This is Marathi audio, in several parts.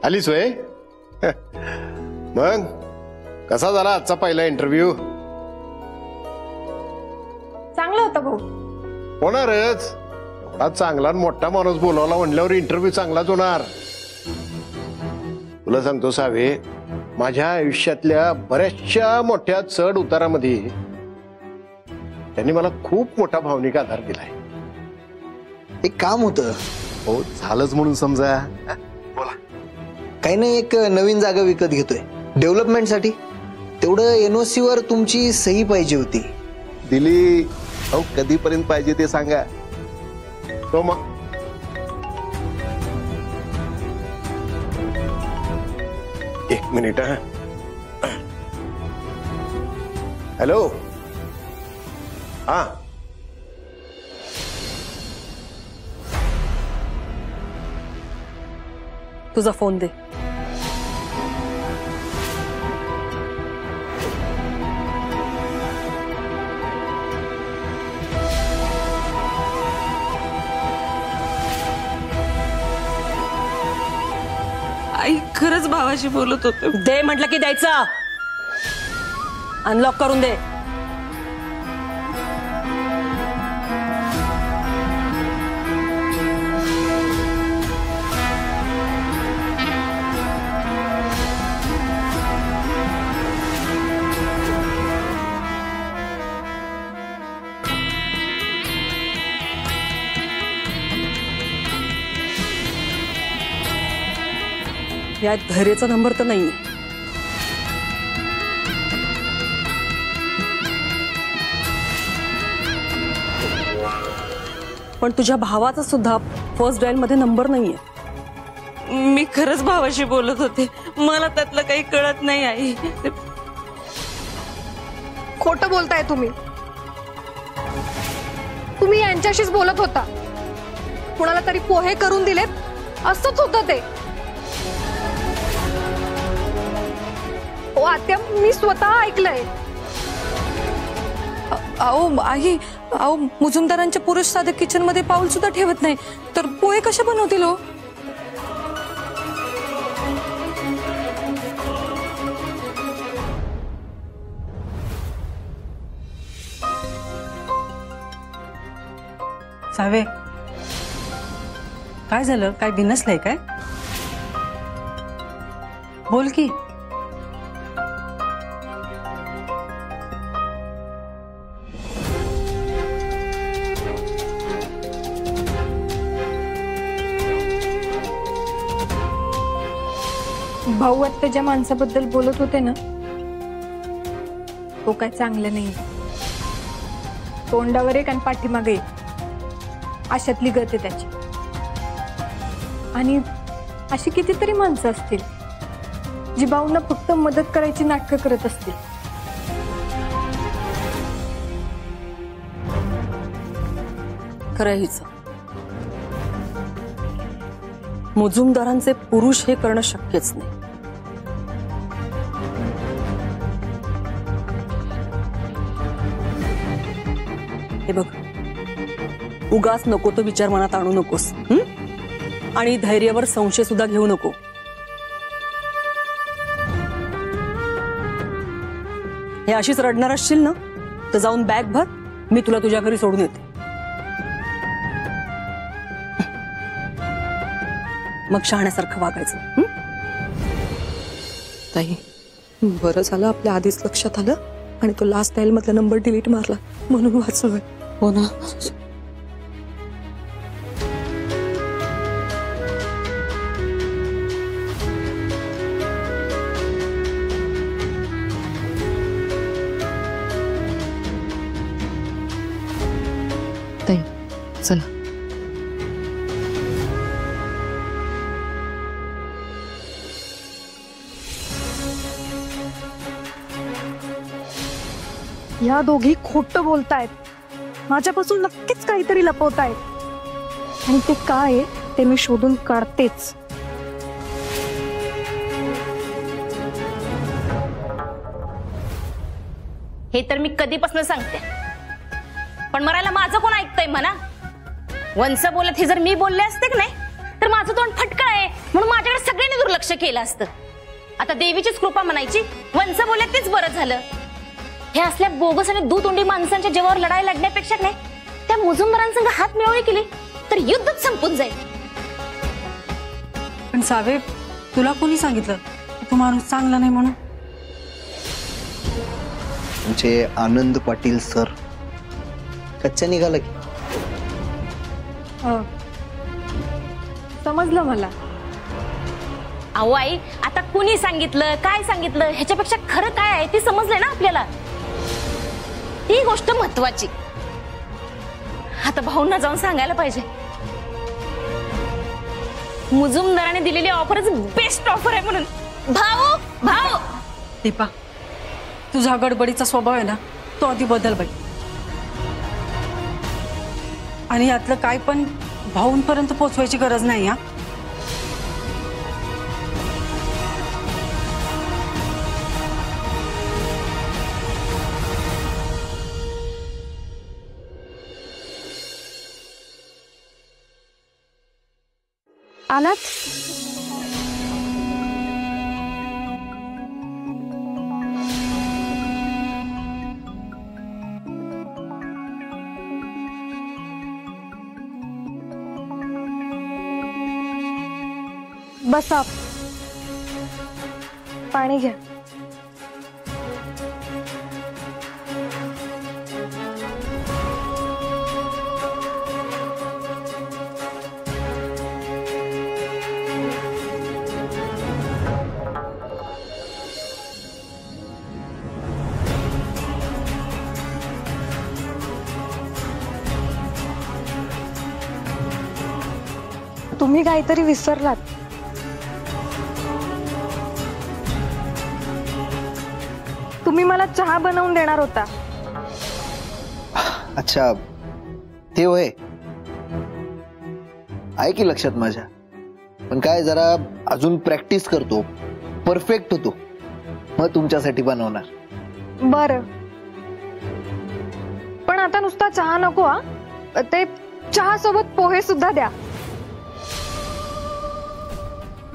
आलीच होय? मग कसा झाला आजचा पहिला इंटरव्ह्यू? चांगला होता भाऊ. होणारच, एवढा चांगला मोठा माणूस बोलावला म्हणल्यावर इंटरव्ह्यू चांगलाच होणार. तुला सांगतो सावे, माझ्या आयुष्यातल्या बऱ्याचशा मोठ्या चढ उतारामध्ये त्यांनी मला खूप मोठा भावनिक आधार दिलाय. एक काम होतं. हो झालंच म्हणून समजा. बोला. काही नाही, एक नवीन जागा विकत घेतोय डेव्हलपमेंटसाठी. तेवढं एनओसी वर तुमची सही पाहिजे होती. दिली. अहो कधीपर्यंत पाहिजे ते सांगा. तो मग एक मिनिट. हॅलो. हा तुझा फोन दे. आई खरंच भावाशी बोलत होते. दे म्हटलं की द्यायचं. अनलॉक करून दे. यात धैर्याचा नंबर तर नाहीये. पण तुझ्या भावाचा सुद्धा फर्स्ट डायल मध्ये नंबर नाहीये. मी खरंच भावाशी बोलत होते. मला त्यातलं काही कळत नाही आई. खोटं बोलताय तुम्ही. तुम्ही यांच्याशीच बोलत होता. कुणाला तरी पोहे करून दिलेत असंच होतं ते. आत्या मी स्वतः ऐकलंय. अहो आई, अहो मुजुमदारांच्या पुरुष साधक किचन मध्ये पाऊल सुद्धा ठेवत नाही तर पोहे कशा बनवतील हो? सावे, काय झालं? काय बिनसलंय काय? बोल की. भाऊ आत्ता ज्या माणसाबद्दल बोलत होते ना, तो काय चांगलं नाही. तोंडावर एक आणि पाठीमागे अशातली गत आहे त्याची. आणि अशी कितीतरी माणसं असतील जी भाऊंना फक्त मदत करायची नाटकं करत असतील. खरं हिच मुजुमदारांचे पुरुष हे करणं शक्यच नाही. हे बघ, उगाच नको तो विचार मनात आणू नकोस. आणि धैर्यावर संशय सुद्धा घेऊ नको. हे अशीच रडणार असशील ना तर जाऊन बॅग भर, मी तुला तुझ्या घरी सोडून येते. मग शहाण्यासारखं वागायचं. ताई, बरं झालं आपल्या आधीच लक्षात आलं आणि तो लास्ट डायल मधला नंबर डिलीट मारला म्हणून वाचलोय. हो ना. ताई चला. या दोघी खोटं बोलतायत. माझ्यापासून नक्कीच काहीतरी लपवतायत. आणि ते काय आहे ते मी शोधून काढतेच. हे तर मी कधीपासून सांगते, पण मरायला माझं कोण ऐकतंय म्हणा. वंस बोलत हे जर मी बोलले असते की नाही तर माझं तोंड फटकळ आहे म्हणून माझ्याकडे सगळ्यांनी दुर्लक्ष केलं असतं. आता देवीचीच कृपा म्हणायची, वंच बोलल्या तेच बरं झालं. हे असल्या बोगस आणि दुतोंडी माणसांच्या जीवावर लढाई लढण्यापेक्षा नाही त्या मुजुमदारांसंग हात मिळवणी केली तर युद्धच संपून जाईल. पण सावे, तुला कोणी सांगितलं की तू माणूस चांगला नाही म्हणून? म्हणजे आनंद पाटील सर कच्च्या निघाला की? समजलं मला. अहो आई, आता कुणी सांगितलं काय सांगितलं ह्याच्यापेक्षा खरं काय आहे ते समजलंय ना आपल्याला. ती गोष्ट महत्वाची. आता भाऊंना जाऊन सांगायला पाहिजे. मुजुमदाराने दिलेली ऑफरच बेस्ट ऑफर आहे म्हणून. भाऊ भाऊ दीपा, तुझा गडबडीचा स्वभाव आहे ना, तो आधी बदल बाई. आणि यातलं काय पण भाऊंपर्यंत पोहोचवायची गरज नाही. हा, आलात? बसा, पाणी घ्या. तुम्ही काहीतरी विसरलात. तुम्ही मला चहा बनवून देणार होता. अच्छा, ते होय. आहे की लक्षात माझ्या. पण काय जरा अजून प्रॅक्टिस करतो, परफेक्ट होतो, मग तुमच्यासाठी बनवणार. बर, पण आता नुसता चहा नको. हा, ते चहा सोबत पोहे सुद्धा द्या.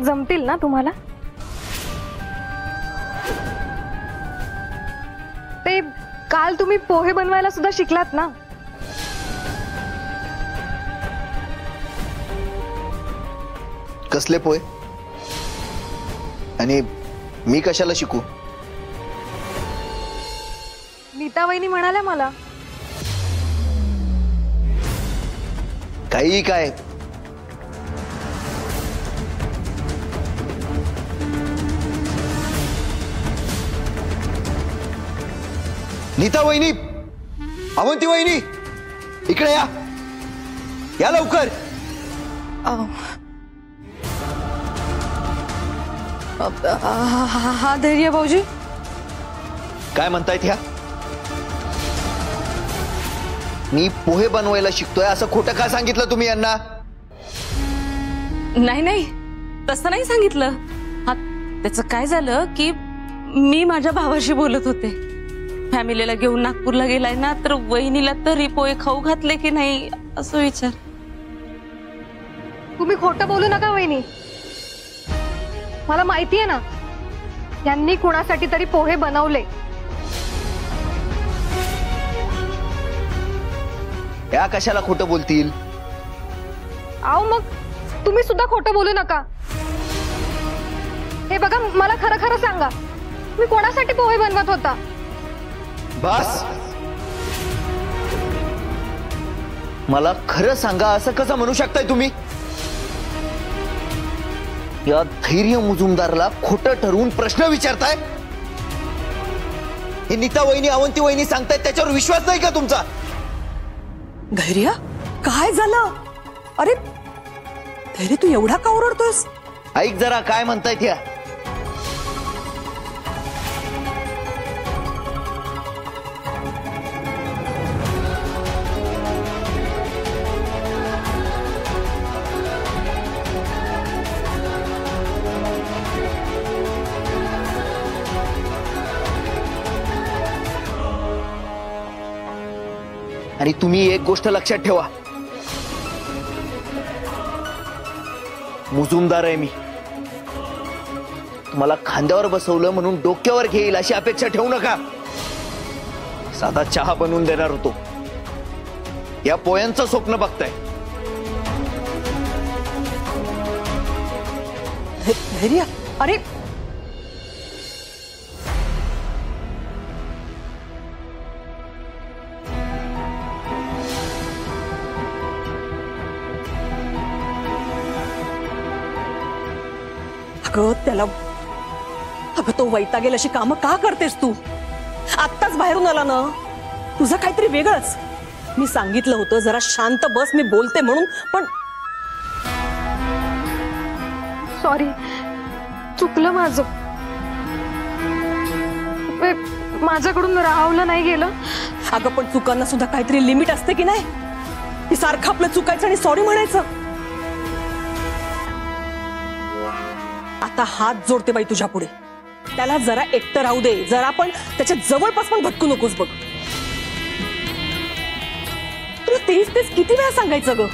जमतील ना तुम्हाला? ते काल तुम्ही पोहे बनवायला सुद्धा शिकलात ना. कसले पोहे? आणि मी कशाला शिकू? नीता वहिनी म्हणाल्या मला. काही काय नीता वहिनी, अवंती वहिनी, इकडे या, या लवकर. हा धैर्य भाऊजी, काय म्हणतायत ह्या? मी पोहे बनवायला शिकतोय असं खोटं का सांगितलं तुम्ही यांना? नाही नाही, तसं नाही सांगितलं. हा, त्याचं काय झालं की मी माझ्या भावाशी बोलत होते. फॅमिलीला घेऊन नागपूरला गेलाय ना, तर वहिनीला तरी पोहे खाऊ घातले की नाही असं विचार. तुम्ही खोटं बोलू नका वहिनी. मला माहितीये ना यांनी कुणासाठी तरी पोहे बनवले. या कशाला खोटं बोलतील? आओ, मग तुम्ही सुद्धा खोटं बोलू नका. हे बघा, मला खरं खरं सांगा, मी कोणासाठी पोहे बनवत होता? बस, मला खरं सांगा असं कसं म्हणू शकताय तुम्ही? या धैर्य मुजुमदारला खोटं ठरवून प्रश्न विचारताय? हे नीता वहिनी, अवंती वहिनी सांगतायत त्याच्यावर विश्वास नाही का तुमचा? धैर्य, काय झालं? अरे धैर्य, तू एवढा का ओरडतोयस? ऐक जरा, काय म्हणतायत या? आणि तुम्ही एक गोष्ट लक्षात ठेवा, मुजुमदार आहे मी. तुम्हाला खांद्यावर बसवलं म्हणून डोक्यावर घेईल अशी अपेक्षा ठेवू नका. साधा चहा बनवून देणार होतो, या पोयांचं स्वप्न बघताय. धैर्य, अरे अगं तो वैतागेल अशी कामं का करतेस तू? आत्ताच बाहेरून आला ना, तुझं काहीतरी वेगळंच. मी सांगितलं होतं जरा शांत बस, मी बोलते म्हणून, पण सॉरी, चुकलं माझं. माझ्याकडून राहवलं नाही गेलं. अगं पण चुकांना सुद्धा काहीतरी लिमिट असते की नाही? ती सारखं आपलं चुकायचं आणि सॉरी म्हणायचं. आता हात जोडते बाई तुझ्या पुढे, त्याला जरा एकटं राहू दे, जरा पण त्याच्या जवळपास पण भटकू नकोस बघ. तुला तेच तेच किती वेळा सांगायचं ग?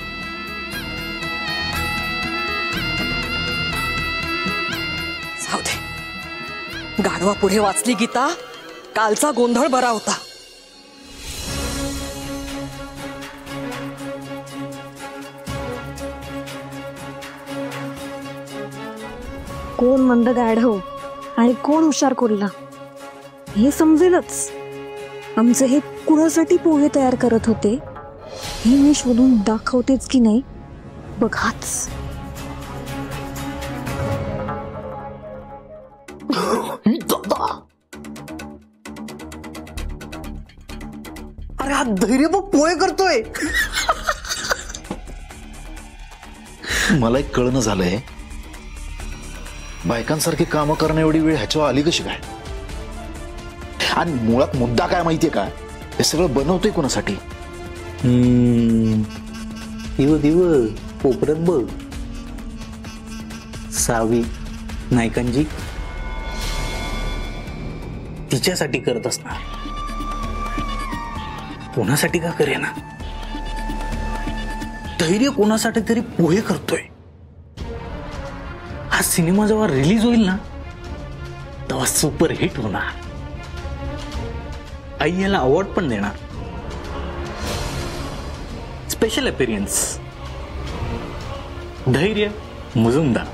जाऊ दे, गाढवा पुढे वाचली गीता. कालचा गोंधळ बरा होता. कोण मंद गाढव आणि कोण हुशार कोल्हा हे समजेलच. आमचे हे कुणासाठी पोहे तयार करत होते हे मी शोधून दाखवतेच की नाही बघाच. अरे हा धैर्य बघ पोहे करतोय. मला एक कळणं झालंय, बायकांसारखी कामं करणं एवढी वेळ ह्याच्यावर आली कशी काय? आणि मुळात मुद्दा काय माहितीये का? हे सगळं बनवतोय कोणासाठी? दिव दिव कोपऱ्यात बघ, सावी नायकांजी तिच्यासाठी करत असणार. कोणासाठी का करेना? धैर्य कोणासाठी तरी पोहे करतोय. हा सिनेमा जेव्हा रिलीज होईल ना तेव्हा सुपर हिट होणार. आई याला अवॉर्ड पण देणार. स्पेशल अपीरियन्स धैर्य मुजुमदार.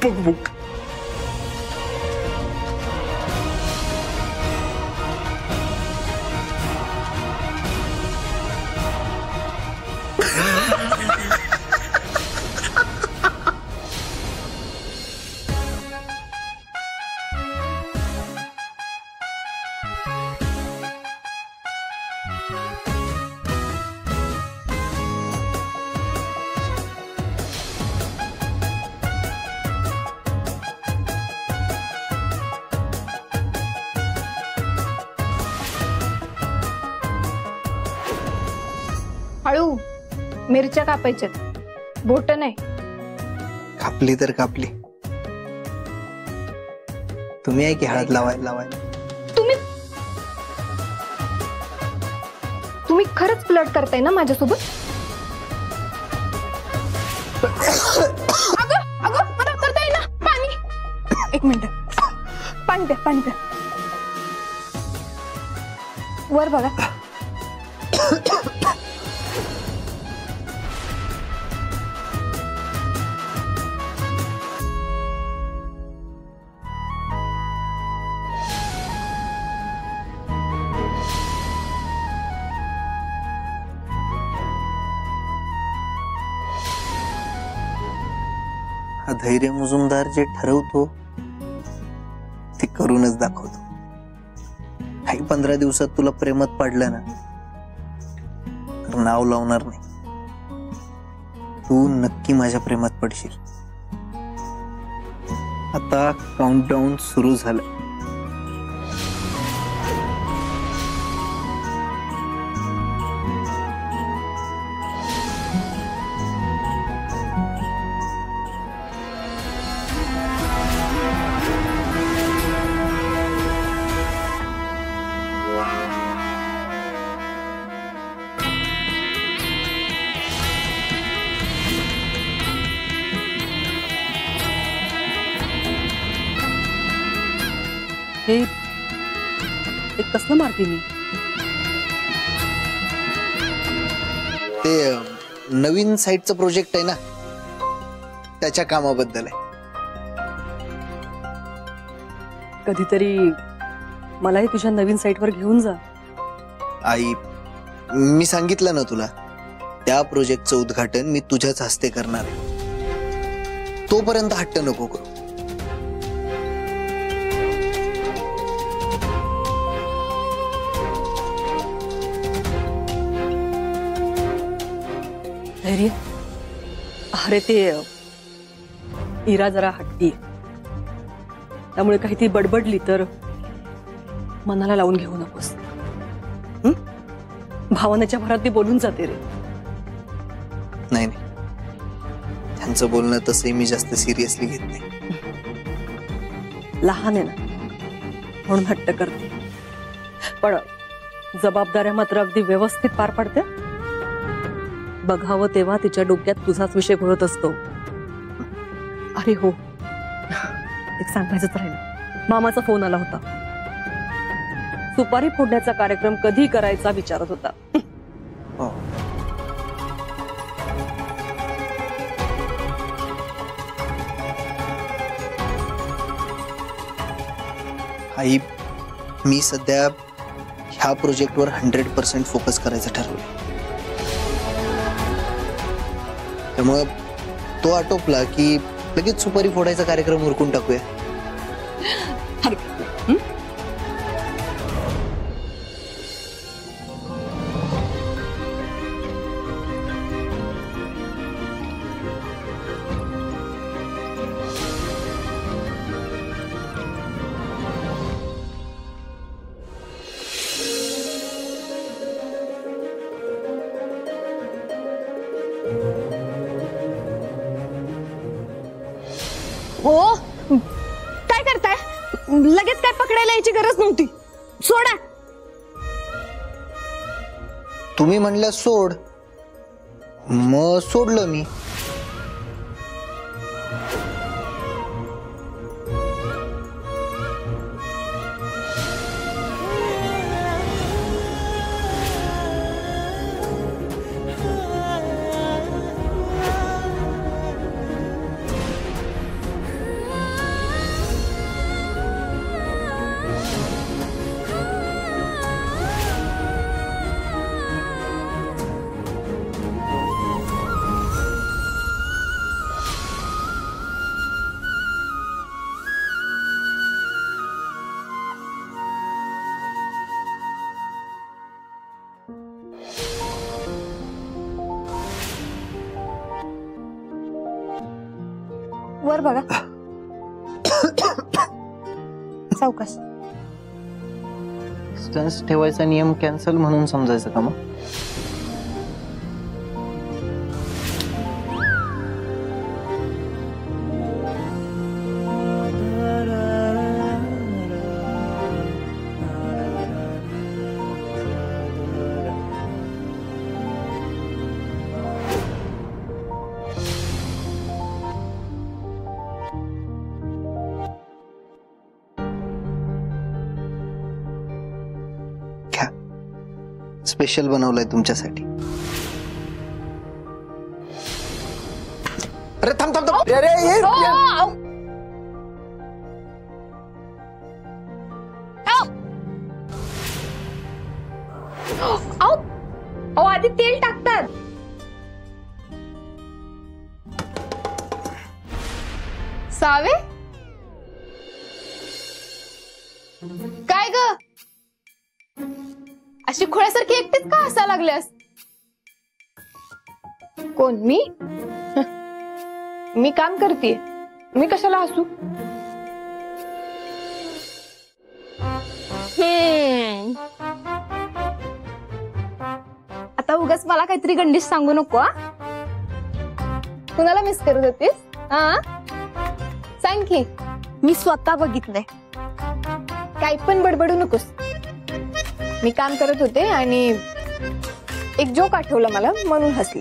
Book book. हळू, मिरच्या कापायच्यात, बोट नाही. कापली तर कापली. तुम्ही आहे की हळद लावायला? तुम्ही खरंच फ्लर्ट करताय ना माझ्यासोबत? अगं मला करता येईल ना. पाणी, एक मिनिट, पाणी प्या, पाणी प्या. वर बघा. हा धैर्य मुजुमदार जे ठरवतो ते करूनच दाखवतो. काही 15 दिवसात तुला प्रेमात पडलं ना तर नाव लावणार नाही. तू नक्की माझ्या प्रेमात पडशील. आता काउंटडाऊन सुरू झालं. ते कसलं मारते मी? ते नवीन साईटचं प्रोजेक्ट आहे ना, त्याच्या कामाबद्दल आहे. कधीतरी मलाही तुझ्या नवीन साईटवर घेऊन जा. आई, मी सांगितलं ना तुला, त्या प्रोजेक्टचं उद्घाटन मी तुझ्याच हस्ते करणार आहे. तोपर्यंत हट्ट नको करू. धैर्य. अरे ते इरा जरा हट्टी आहे, त्यामुळे काही ती बडबडली तर मनाला लावून घेऊ नकोस. भावनेच्या भरात ती बोलून जाते रे. नाही नाही, त्यांचं बोलणं तसंही मी जास्त सिरियसली घेत नाही. लहान आहे ना म्हणून हट्ट करते, पण जबाबदाऱ्या मात्र अगदी व्यवस्थित पार पाडते. बघावं तेव्हा तिच्या डोक्यात तुझाच विषय घोळत असतो. अरे हो, एक सांगायचंच राहिलं. मामाचा फोन आला होता. सुपारी फोडण्याचा कार्यक्रम कधी करायचा विचारत होता. आई, मी सध्या ह्या प्रोजेक्टवर 100% फोकस करायचं ठरवलं. त्यामुळे तो आटोपला की लगेच सुपारी फोडायचा कार्यक्रम उरकून टाकूया. हो, काय करताय? लगेच काय पकडायला यायची गरज नव्हती. सोडा. तुम्ही म्हणल्या सोड, मग सोडलं मी. वर बघा. सावकाश. डिस्टन्स ठेवायचा नियम कॅन्सल म्हणून समजायचं का मग? स्पेशल बनवलंय तुमच्यासाठी. अरे थांब थांब थांब. अरे आधी तेल टाकतात. सावे, काय ग अशी खोळ्यासारखी एकटीच का हसायला लागल्यास? कोण? मी काम करते, मी कशाला हसू? आता उगाच मला काहीतरी गंडीश सांगू नको. कुणाला मिस करत होतीस? सांग की. मी स्वतः बघितलंय. काही पण बडबडू नकोस. मी काम करत होते आणि एक जोक आठवला मला म्हणून हसले.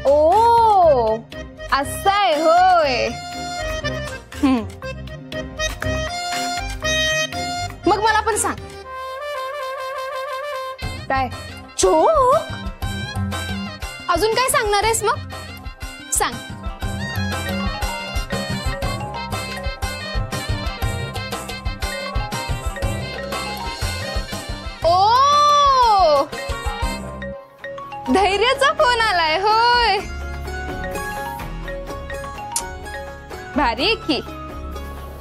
ओ असं आहे होय. लवकर सांग. काय जोक? अजून काय सांगणार आहेस मग? सांग. ओ, धैर्याचा फोन आलाय होय. भारी आहे की,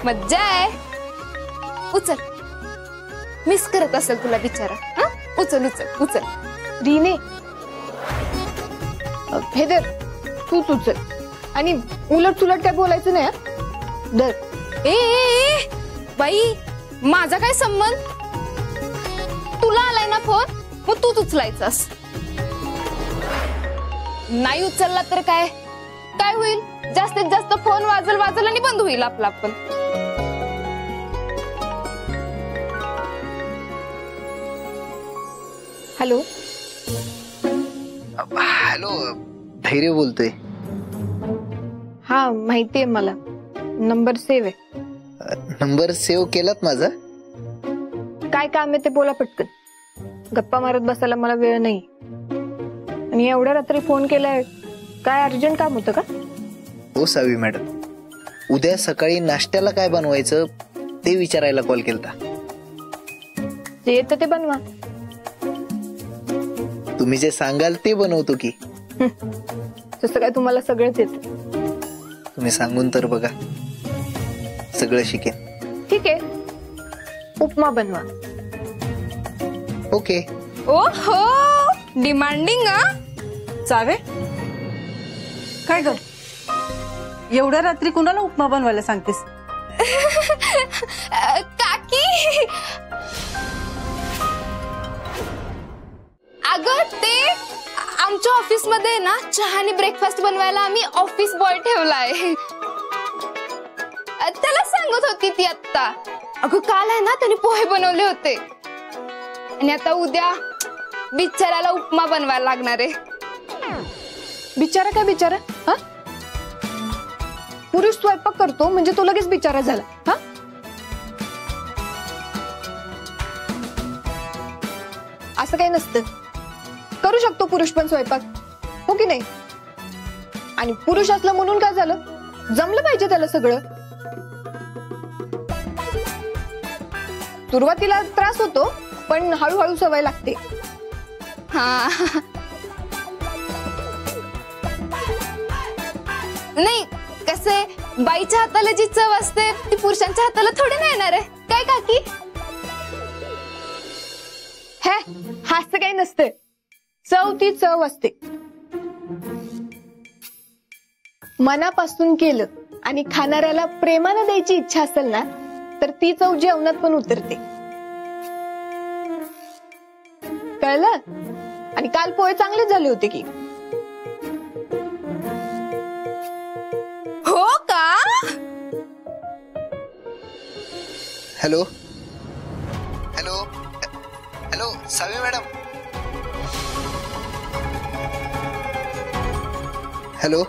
मज्जा आहे. उचल, मिस करत असेल तुला बिचारा. हा, उचल उचल उचल. रीने, हे दर, तूच उचल आणि उलट सुलट काय बोलायचं नाही. दर. ए बाई, माझा काय संबंध? तुला आलाय ना फोन, मग तूच उचलायचास. नाही उचलला तर काय काय होईल? जास्तीत जास्त फोन वाजल वाजल आणि बंद होईल आपला पण. हॅलो. हॅलो, धैर्य बोलतोय. हा माहितीये मला, नंबर सेव्ह आहे. नंबर सेव्ह केलात माझा? काय काम आहे ते बोला पटकन. गप्पा मारत बसायला मला वेळ नाही. आणि एवढ्या रात्री फोन केलाय, काय अर्जंट काम होतं का? हो सावी मॅडम, उद्या सकाळी नाश्त्याला काय बनवायचं ते विचारायला कॉल केलता. जे येतं ते बनवा. तुम्ही जे सांगाल ते बनवतो की. तसं काय तुम्हाला सगळंच येतं. तुम्ही सांगून तर बघा, सगळं शिकेन. ठीक आहे, उपमा बनवा. ओके. ओहो, डिमांडिंग. चावे, काय ग एवढ्या रात्री कुणाला उपमा बनवायला सांगतेस? काकी, अगं ते आमच्या ऑफिस मध्ये ना चहा आणि ब्रेकफास्ट बनवायला आम्ही ऑफिस बॉय ठेवलाय. त्याला सांगत होती ती आत्ता. अगं काल आहे ना त्याने पोहे बनवले होते आणि आता उद्या बिचाराला उपमा बनवायला लागणार आहे. बिचारा काय बिचारा? हा, पुरुष स्वयंपाक करतो म्हणजे तो लगेच बिचारा झाला? हा, असं काही नसतं. करू शकतो पुरुष पण स्वयंपाक, हो की नाही? आणि पुरुष असलं म्हणून काय झालं? जमलं पाहिजे त्याला सगळं. सुरुवातीला त्रास होतो पण हळूहळू सवय लागते. हा, नाही कसे बाईच्या हाताला जी चव असते ती पुरुषांच्या हाताला थोडी नाही येणार आहे काय काकी? हे हास्य काही नसते. चव ती चव असते. मनापासून केलं आणि खाणाऱ्याला प्रेमानं द्यायची इच्छा असेल ना तर ती चव जेवणात पण उतरते. कळलं? आणि काल पोहे चांगले झाले होते की. हो का? हॅलो हॅलो हॅलो, सावी मॅडम. हॅलो.